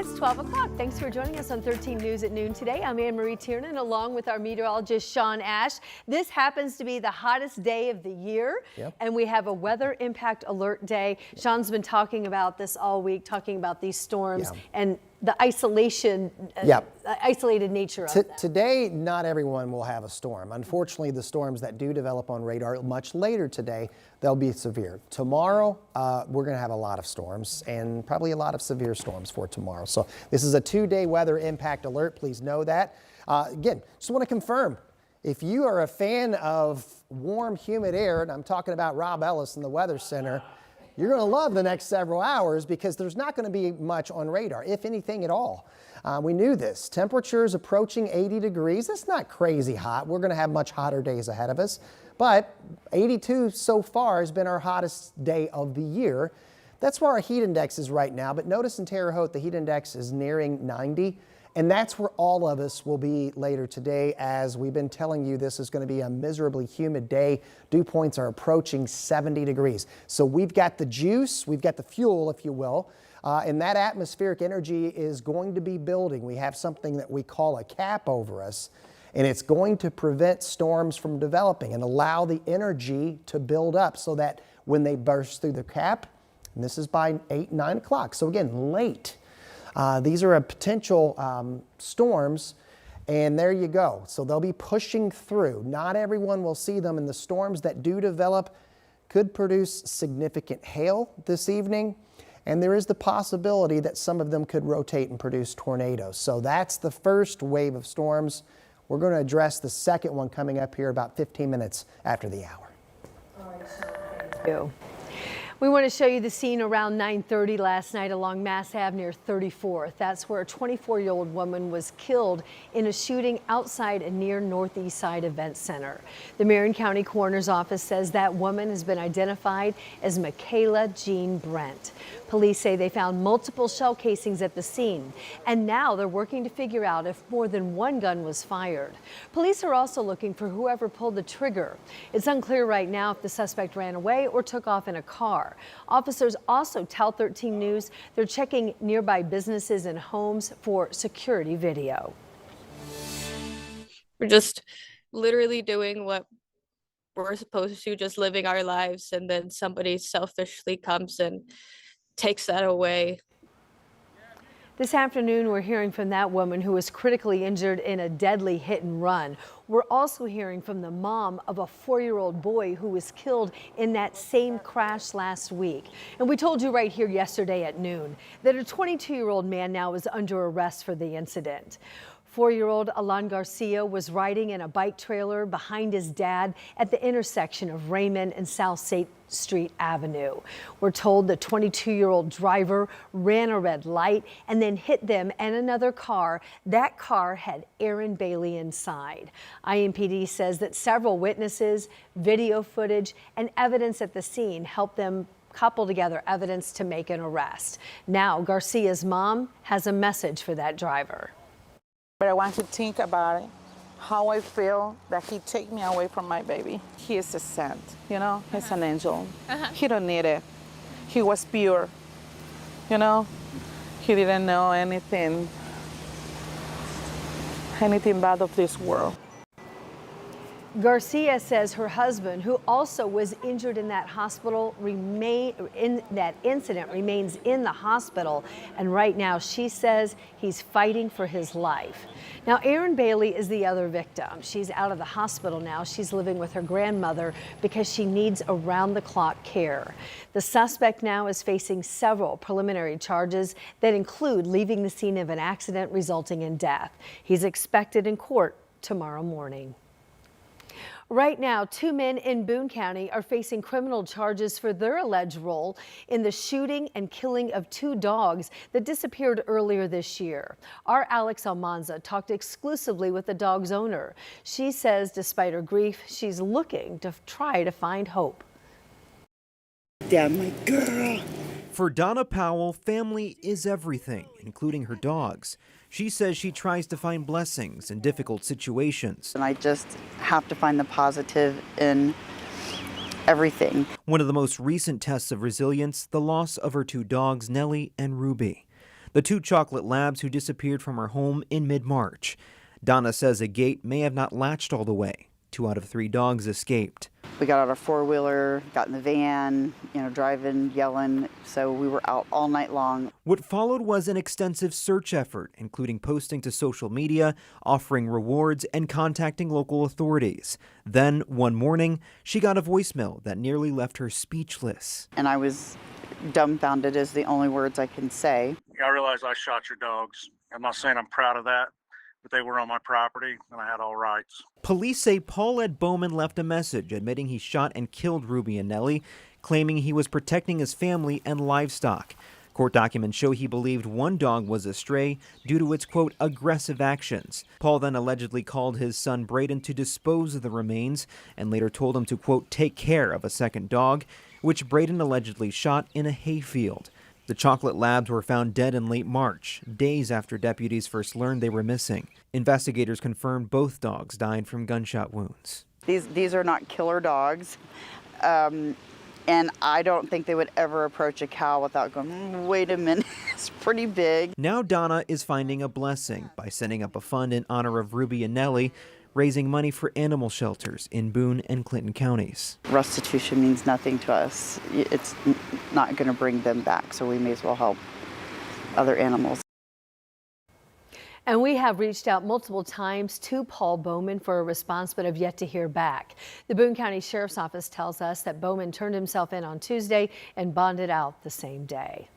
It's 12 o'clock. Thanks for joining us on 13 News at noon today. I'm Anne-Marie Tiernan along with our meteorologist Sean Ash. This happens to be the hottest day of the year, and we have a weather impact alert day. Sean's been talking about this all week, talking about these storms and the isolated nature of them. Today, not everyone will have a storm. Unfortunately, the storms that do develop on radar much later today, they'll be severe. Tomorrow, we're going to have a lot of storms and probably a lot of severe storms for tomorrow. So this is a 2-day weather impact alert. Please know that. Again, just want to confirm, if you are a fan of warm, humid air, and I'm talking about Rob Ellis in the Weather Center, you're going to love the next several hours because there's not going to be much on radar, if anything at all. We knew this. Temperatures approaching 80 degrees. That's not crazy hot. We're going to have much hotter days ahead of us. But 82 so far has been our hottest day of the year. That's where our heat index is right now. But notice in Terre Haute, the heat index is nearing 90. And that's where all of us will be later today. As we've been telling you, this is going to be a miserably humid day. Dew points are approaching 70 degrees. So we've got the juice, we've got the fuel, if you will, and that atmospheric energy is going to be building. We have something that we call a cap over us, and it's going to prevent storms from developing and allow the energy to build up so that when they burst through the cap, and this is by 8, 9 o'clock, so again, late. These are potential storms, and there you go. So they'll be pushing through. Not everyone will see them, and the storms that do develop could produce significant hail this evening, and there is the possibility that some of them could rotate and produce tornadoes. So that's the first wave of storms. We're going to address the second one coming up here about 15 minutes after the hour. All right, Sean, thank you. We want to show you the scene around 9:30 last night along Mass Ave near 34th. That's where a 24-year-old woman was killed in a shooting outside a near Northeast Side Event Center. The Marion County Coroner's Office says that woman has been identified as Michaela Jean Brent. Police say they found multiple shell casings at the scene, and now they're working to figure out if more than one gun was fired. Police are also looking for whoever pulled the trigger. It's unclear right now if the suspect ran away or took off in a car. Officers also tell 13 News they're checking nearby businesses and homes for security video. We're just literally doing what we're supposed to, just living our lives, and then somebody selfishly comes and takes that away. This afternoon, we're hearing from that woman who was critically injured in a deadly hit and run. We're also hearing from the mom of a 4-year-old boy who was killed in that same crash last week. And we told you right here yesterday at noon that a 22-year-old man now is under arrest for the incident. 4-year-old Alan Garcia was riding in a bike trailer behind his dad at the intersection of Raymond and South Street Avenue. We're told the 22-year-old driver ran a red light and then hit them and another car. That car had Aaron Bailey inside. IMPD says that several witnesses, video footage, and evidence at the scene helped them couple together evidence to make an arrest. Now, Garcia's mom has a message for that driver. But I want to think about it, how I feel that he take me away from my baby. He is a saint, you know, he's an angel. He don't need it. He was pure, you know. He didn't know anything bad of this world. Garcia says her husband, who also was injured in that incident, remains in the hospital. And right now, she says he's fighting for his life. Now, Aaron Bailey is the other victim. She's out of the hospital now. She's living with her grandmother because she needs around-the-clock care. The suspect now is facing several preliminary charges that include leaving the scene of an accident resulting in death. He's expected in court tomorrow morning. Right now, 2 men in Boone County are facing criminal charges for their alleged role in the shooting and killing of 2 dogs that disappeared earlier this year. Our Alex Almanza talked exclusively with the dog's owner. She says despite her grief, she's looking to try to find hope. Damn, my girl. For Donna Powell, family is everything, including her dogs. She says she tries to find blessings in difficult situations. And I just have to find the positive in everything. One of the most recent tests of resilience, the loss of her 2 dogs, Nellie and Ruby. the 2 chocolate labs who disappeared from her home in mid-March. Donna says a gate may have not latched all the way. 2 out of 3 dogs escaped. We got out our four-wheeler, got in the van, driving, yelling, so we were out all night long. What followed was an extensive search effort, including posting to social media, offering rewards, and contacting local authorities. Then, one morning, she got a voicemail that nearly left her speechless. And I was dumbfounded is the only words I can say. I realized I shot your dogs. I'm not saying I'm proud of that, but they were on my property and I had all rights. Police say Paul Ed Bowman left a message admitting he shot and killed Ruby and Nellie, claiming he was protecting his family and livestock. Court documents show he believed one dog was a stray due to its, quote, aggressive actions. Paul then allegedly called his son Braden to dispose of the remains and later told him to, quote, take care of a second dog, which Braden allegedly shot in a hayfield. The chocolate labs were found dead in late March, days after deputies first learned they were missing. Investigators confirmed both dogs died from gunshot wounds. These are not killer dogs, and I don't think they would ever approach a cow without going, wait a minute, it's pretty big. Now Donna is finding a blessing by setting up a fund in honor of Ruby and Nellie, raising money for animal shelters in Boone and Clinton counties. Restitution means nothing to us. It's not going to bring them back, so we may as well help other animals. And we have reached out multiple times to Paul Bowman for a response, but have yet to hear back. The Boone County Sheriff's Office tells us that Bowman turned himself in on Tuesday and bonded out the same day.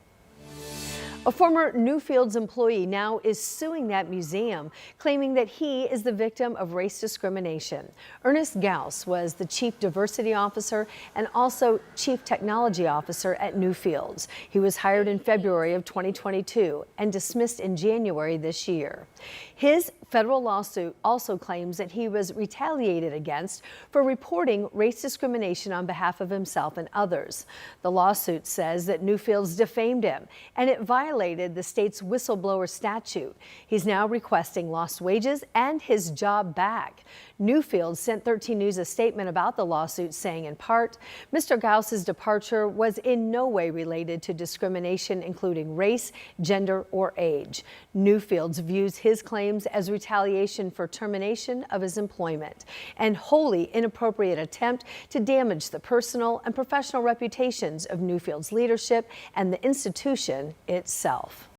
A former Newfields employee now is suing that museum, claiming that he is the victim of race discrimination. Ernest Gauss was the chief diversity officer and also chief technology officer at Newfields. He was hired in February of 2022 and dismissed in January this year. His federal lawsuit also claims that he was retaliated against for reporting race discrimination on behalf of himself and others. The lawsuit says that Newfields defamed him and it violated the state's whistleblower statute. He's now requesting lost wages and his job back. Newfields sent 13 News a statement about the lawsuit, saying in part, Mr. Gauss's departure was in no way related to discrimination, including race, gender, or age. Newfields views his claims as retaliation for termination of his employment and wholly inappropriate attempt to damage the personal and professional reputations of Newfields leadership and the institution itself.